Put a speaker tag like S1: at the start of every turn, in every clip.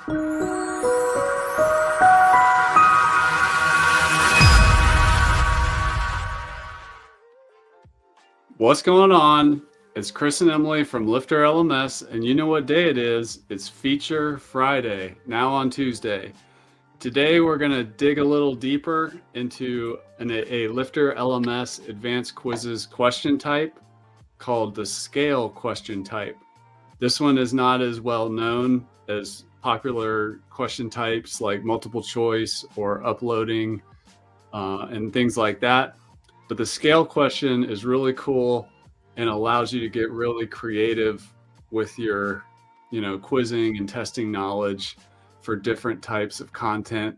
S1: What's going on? It's Chris and Emily from LifterLMS, and you know what day it is. It's Feature Friday, now on Tuesday. Today we're going to dig a little deeper into a LifterLMS Advanced Quizzes question type called the scale question type. This one is not as well known as popular question types like multiple choice or uploading and things like that. But the scale question is really cool and allows you to get really creative with your, quizzing and testing knowledge for different types of content.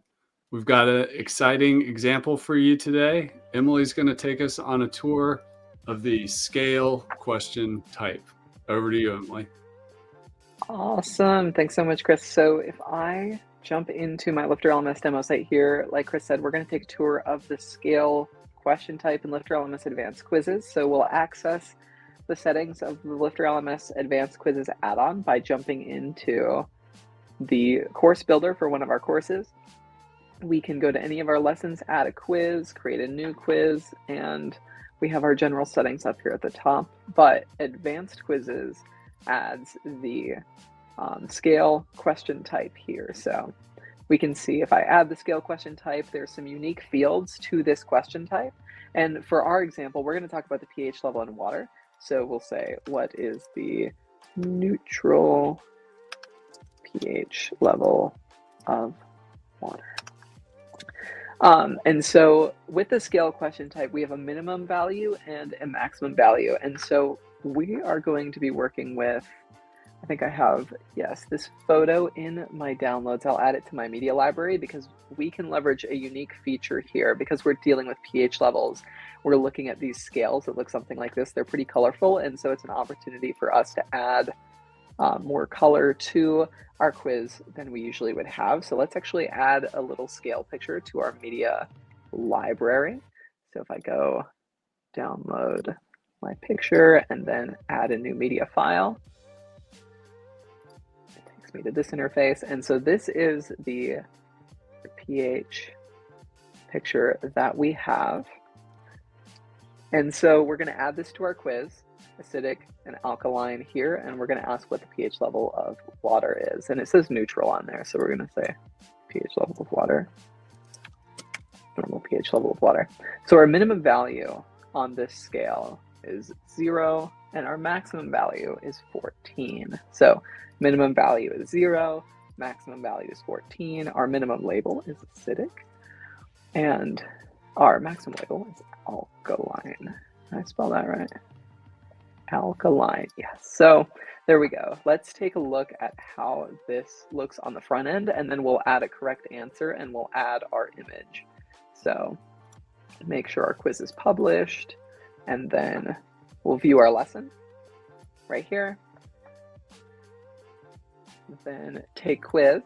S1: We've got an exciting example for you today. Emily's going to take us on a tour of the scale question type. Over to you, Emily.
S2: Awesome. Thanks so much, Chris. So if I jump into my LifterLMS demo site here, like Chris said, we're going to take a tour of the scale question type in LifterLMS Advanced Quizzes. So we'll access the settings of the LifterLMS Advanced Quizzes add-on by jumping into the course builder for one of our courses. We can go to any of our lessons, add a quiz, create a new quiz, and we have our general settings up here at the top. But Advanced Quizzes adds the scale question type here. So we can see if I add the scale question type, there's some unique fields to this question type. And for our example, we're going to talk about the pH level in water. So we'll say, what is the neutral pH level of water? And so with the scale question type, we have a minimum value and a maximum value. And so we are going to be working with, I think I have, yes, this photo in my downloads. I'll add it to my media library because we can leverage a unique feature here because we're dealing with pH levels. We're looking at these scales that look something like this. They're pretty colorful. And so it's an opportunity for us to add more color to our quiz than we usually would have. So let's actually add a little scale picture to our media library. So if I go download my picture and then add a new media file, me to this interface. And so this is the pH picture that we have. And so we're going to add this to our quiz, acidic and alkaline here, and we're going to ask what the pH level of water is. And it says neutral on there. So we're going to say pH level of water, normal pH level of water. So our minimum value on this scale is 0 and our maximum value is 14. So minimum value is 0, maximum value is 14. Our minimum label is acidic, and our maximum label is alkaline. Did I spell that right? Alkaline, yes. So there we go. Let's take a look at how this looks on the front end, and then we'll add a correct answer and we'll add our image. So make sure our quiz is published, and then we'll view our lesson right here. Then take quiz.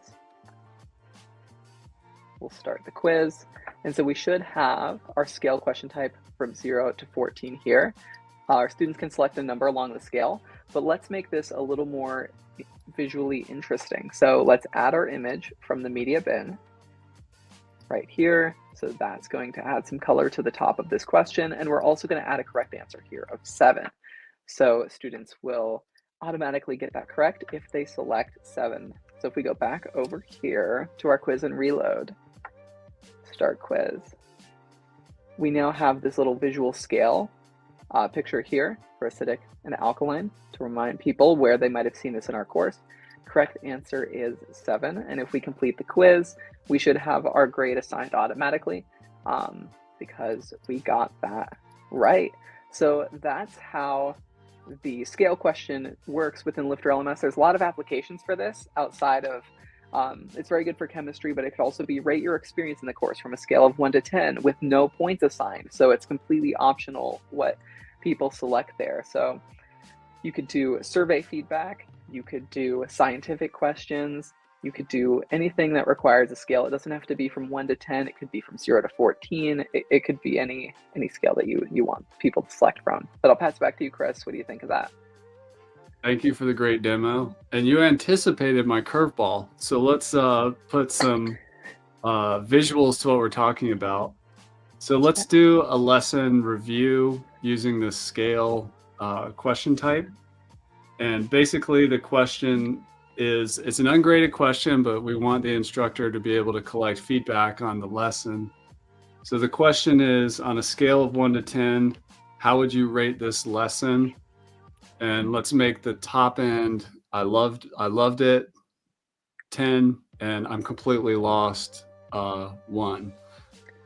S2: We'll start the quiz. And so we should have our scale question type from 0 to 14 here. Our students can select a number along the scale, but let's make this a little more visually interesting. So let's add our image from the media bin right here. So that's going to add some color to the top of this question. And we're also going to add a correct answer here of 7. So students will automatically get that correct if they select 7. So if we go back over here to our quiz and reload, start quiz, we now have this little visual scale picture here for acidic and alkaline to remind people where they might have seen this in our course. Correct answer is 7. And if we complete the quiz, we should have our grade assigned automatically because we got that right. So that's how the scale question works within LifterLMS. There's a lot of applications for this outside of, it's very good for chemistry, but it could also be rate your experience in the course from a scale of 1 to 10 with no points assigned. So it's completely optional what people select there. So you could do survey feedback, you could do scientific questions, you could do anything that requires a scale. It doesn't have to be from 1 to 10. It could be from 0 to 14. It could be any scale that you want people to select from. But I'll pass it back to you, Chris. What do you think of that?
S1: Thank you for the great demo. And you anticipated my curveball. So let's put some visuals to what we're talking about. So let's do a lesson review using the scale question type. And basically the question is, it's an ungraded question, but we want the instructor to be able to collect feedback on the lesson. So the question is, on a scale of 1 to 10, how would you rate this lesson? And let's make the top end, I loved it, 10, and I'm completely lost, 1.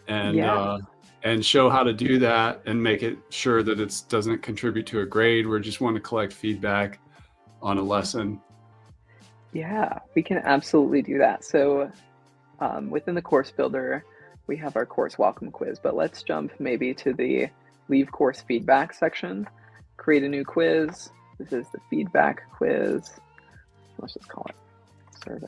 S1: And show how to do that and make it sure that it doesn't contribute to a grade. We just want to collect feedback on a lesson.
S2: Yeah, we can absolutely do that. So within the course builder, we have our course welcome quiz, but let's jump maybe to the leave course feedback section. Create a new quiz. This is the feedback quiz. Let's just call it survey.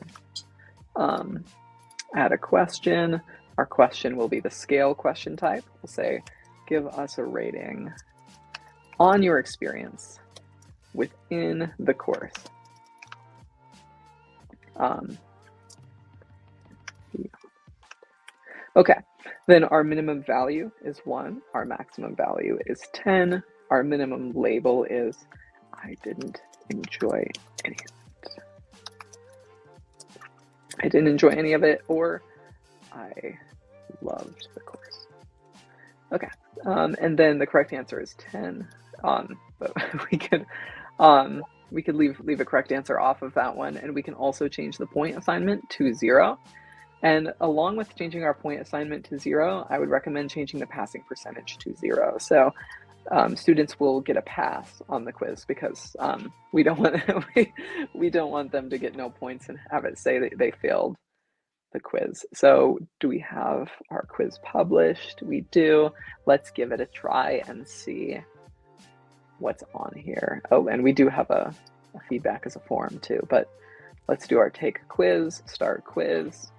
S2: Add a question. Our question will be the scale question type. We'll say, give us a rating on your experience within the course. Okay, then our minimum value is 1. Our maximum value is 10. Our minimum label is, I didn't enjoy any of it. I didn't enjoy any of it, or I loved the course. Okay, and then the correct answer is 10. But we could leave a correct answer off of that one, and we can also change the point assignment to 0. And along with changing our point assignment to 0, I would recommend changing the passing percentage to 0. So students will get a pass on the quiz because we don't want them to get no points and have it say that they failed the quiz. So do we have our quiz published? We do. Let's give it a try and see what's on here. Oh, and we do have a feedback as a form too, but let's do our take quiz, start quiz,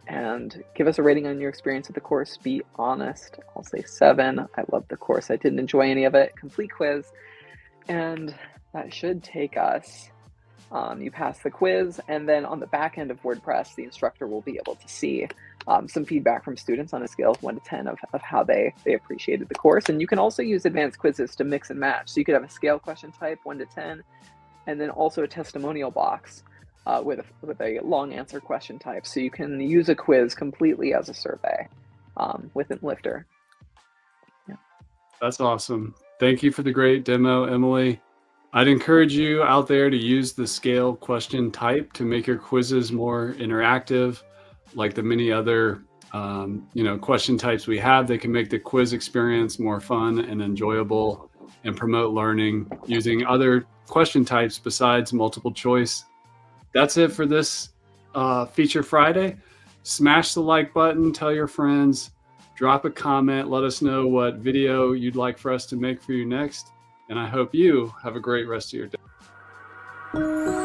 S2: and give us a rating on your experience with the course. Be honest. I'll say 7. I love the course. I didn't enjoy any of it. Complete quiz. And that should take us, you pass the quiz, and then on the back end of WordPress, the instructor will be able to see some feedback from students on a scale of 1 to 10 of how they appreciated the course. And you can also use advanced quizzes to mix and match. So you could have a scale question type, 1 to 10, and then also a testimonial box with a long answer question type. So you can use a quiz completely as a survey within Lifter. Yeah.
S1: That's awesome. Thank you for the great demo, Emily. I'd encourage you out there to use the scale question type to make your quizzes more interactive, like the many other question types we have. They can make the quiz experience more fun and enjoyable and promote learning using other question types besides multiple choice. That's it for this Feature Friday. Smash the like button, tell your friends, drop a comment, let us know what video you'd like for us to make for you next. And I hope you have a great rest of your day.